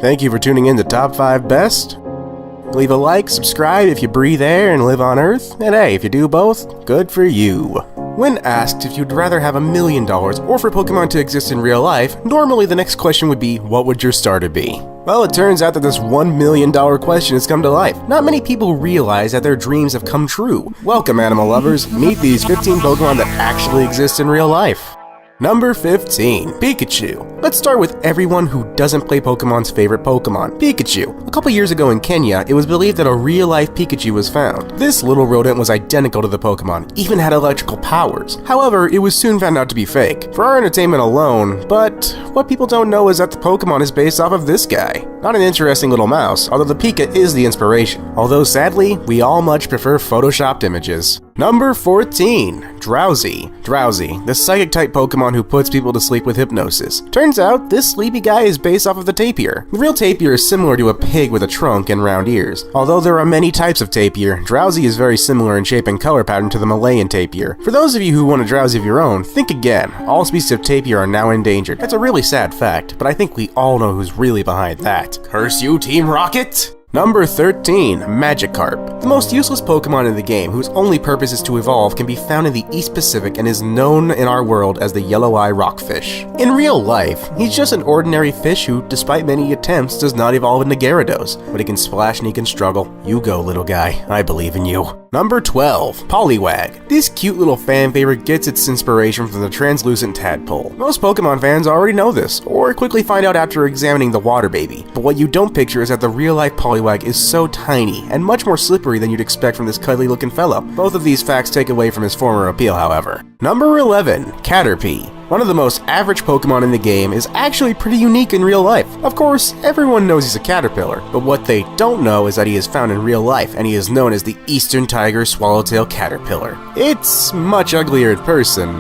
Thank you for tuning in to Top 5 Best. Leave a like, subscribe if you breathe air and live on Earth, and hey, if you do both, good for you. When asked if you'd rather have $1 million or for Pokemon to exist in real life, normally the next question would be, what would your starter be? Well, it turns out that this $1 million question has come to life. Not many people realize that their dreams have come true. Welcome, animal lovers. Meet these 15 Pokemon that actually exist in real life. Number 15, Pikachu. Let's start with everyone who doesn't play Pokemon's favorite Pokemon, Pikachu. A couple years ago in Kenya, it was believed that a real-life Pikachu was found. This little rodent was identical to the Pokemon, even had electrical powers. However, it was soon found out to be fake, for our entertainment alone, but what people don't know is that the Pokemon is based off of this guy. Not an interesting little mouse, although the Pika is the inspiration. Although sadly, we all much prefer photoshopped images. Number 14, Drowzee. Drowzee, the psychic-type Pokemon who puts people to sleep with hypnosis. Turns out, this sleepy guy is based off of the tapir. The real tapir is similar to a pig with a trunk and round ears. Although there are many types of tapir, Drowzee is very similar in shape and color pattern to the Malayan tapir. For those of you who want a Drowzee of your own, think again. All species of tapir are now endangered. That's a really sad fact, but I think we all know who's really behind that. Curse you, Team Rocket! Number 13, Magikarp. The most useless Pokemon in the game, whose only purpose is to evolve, can be found in the East Pacific and is known in our world as the Yellow-Eye Rockfish. In real life, he's just an ordinary fish who, despite many attempts, does not evolve into Gyarados. But he can splash and he can struggle. You go, little guy. I believe in you. Number 12, Poliwag. This cute little fan favorite gets its inspiration from the translucent tadpole. Most Pokemon fans already know this, or quickly find out after examining the water baby. But what you don't picture is that the real-life Poliwag is so tiny, and much more slippery than you'd expect from this cuddly-looking fellow. Both of these facts take away from his former appeal, however. Number 11, Caterpie. One of the most average Pokemon in the game is actually pretty unique in real life. Of course, everyone knows he's a caterpillar, but what they don't know is that he is found in real life, and he is known as the Eastern Tiger Swallowtail Caterpillar. It's much uglier in person,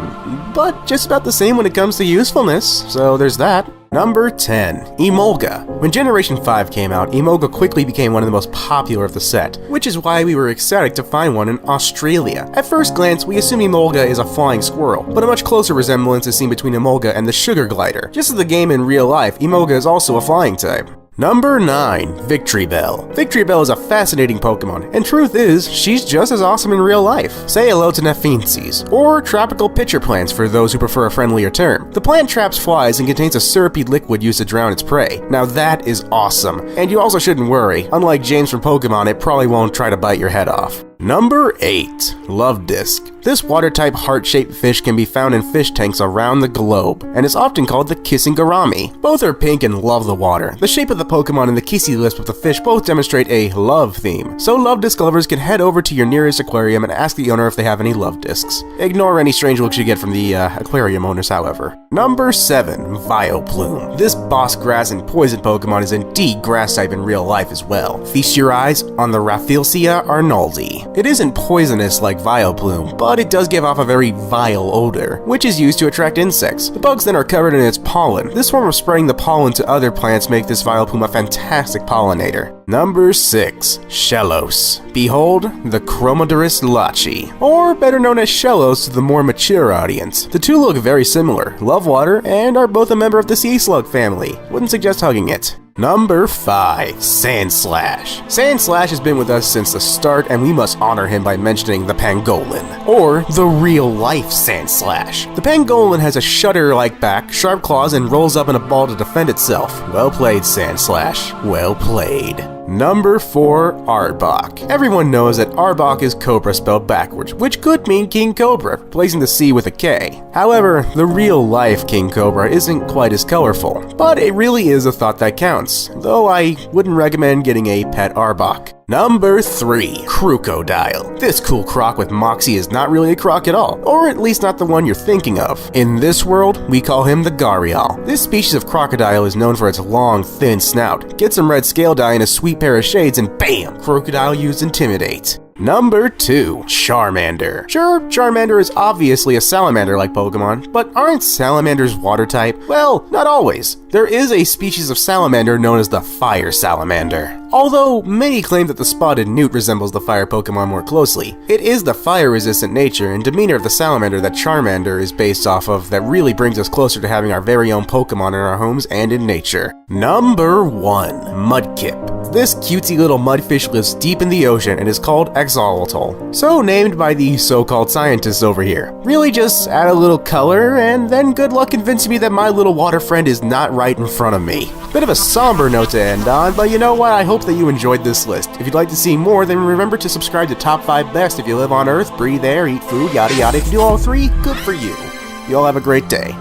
but just about the same when it comes to usefulness, so there's that. Number 10, Emolga. When Generation 5 came out, Emolga quickly became one of the most popular of the set, which is why we were ecstatic to find one in Australia. At first glance, we assume Emolga is a flying squirrel, but a much closer resemblance is seen between Emolga and the Sugar Glider. Just as the game in real life, Emolga is also a flying type. Number 9, Victreebel. Victreebel is a fascinating Pokemon, and truth is, she's just as awesome in real life. Say hello to Nephinces, or tropical pitcher plants for those who prefer a friendlier term. The plant traps flies and contains a syrupy liquid used to drown its prey. Now that is awesome, and you also shouldn't worry. Unlike James from Pokemon, it probably won't try to bite your head off. Number 8, Luvdisc. This water-type heart-shaped fish can be found in fish tanks around the globe, and is often called the kissing gourami. Both are pink and love the water. The shape of the Pokemon and the kissy lisp of the fish both demonstrate a love theme, so Luvdisc lovers can head over to your nearest aquarium and ask the owner if they have any Luvdiscs. Ignore any strange looks you get from the aquarium owners, however. Number 7, Vileplume. This boss grass and poison Pokemon is indeed grass-type in real life as well. Feast your eyes on the Rafflesia arnoldi. It isn't poisonous like Vileplume, but it does give off a very vile odor, which is used to attract insects. The bugs then are covered in its pollen. This form of spraying the pollen to other plants make this Vileplume a fantastic pollinator. Number 6, Shellos. Behold, the Chromodorus lachi, or better known as Shellos to the more mature audience. The two look very similar, love water, and are both a member of the sea slug family. Wouldn't suggest hugging it. Number 5, Sandslash. Sandslash has been with us since the start, and we must honor him by mentioning the Pangolin, or the real-life Sandslash. The Pangolin has a shutter-like back, sharp claws, and rolls up in a ball to defend itself. Well played, Sandslash. Well played. Number 4, Arbok. Everyone knows that Arbok is Cobra spelled backwards, which could mean King Cobra, replacing the C with a K. However, the real-life King Cobra isn't quite as colorful, but it really is a thought that counts, though I wouldn't recommend getting a pet Arbok. Number 3, Crocodile. This cool croc with moxie is not really a croc at all, or at least not the one you're thinking of. In this world, we call him the Gharial. This species of crocodile is known for its long, thin snout. Get some red scale dye and a sweet pair of shades and bam! Crocodile used Intimidate. Number 2. Charmander. Sure, Charmander is obviously a salamander-like Pokemon, but aren't salamanders water type? Well, not always. There is a species of salamander known as the fire salamander. Although many claim that the spotted newt resembles the fire Pokemon more closely, it is the fire-resistant nature and demeanor of the salamander that Charmander is based off of that really brings us closer to having our very own Pokemon in our homes and in nature. Number 1. Mudkip. This cutesy little mudfish lives deep in the ocean and is called Axolotl, so named by the so-called scientists over here. Really just add a little color, and then good luck convincing me that my little water friend is not right in front of me. Bit of a somber note to end on, but you know what, I hope that you enjoyed this list. If you'd like to see more, then remember to subscribe to Top 5 Best if you live on Earth, breathe air, eat food, yada yada. If you do all 3, good for you. You all have a great day.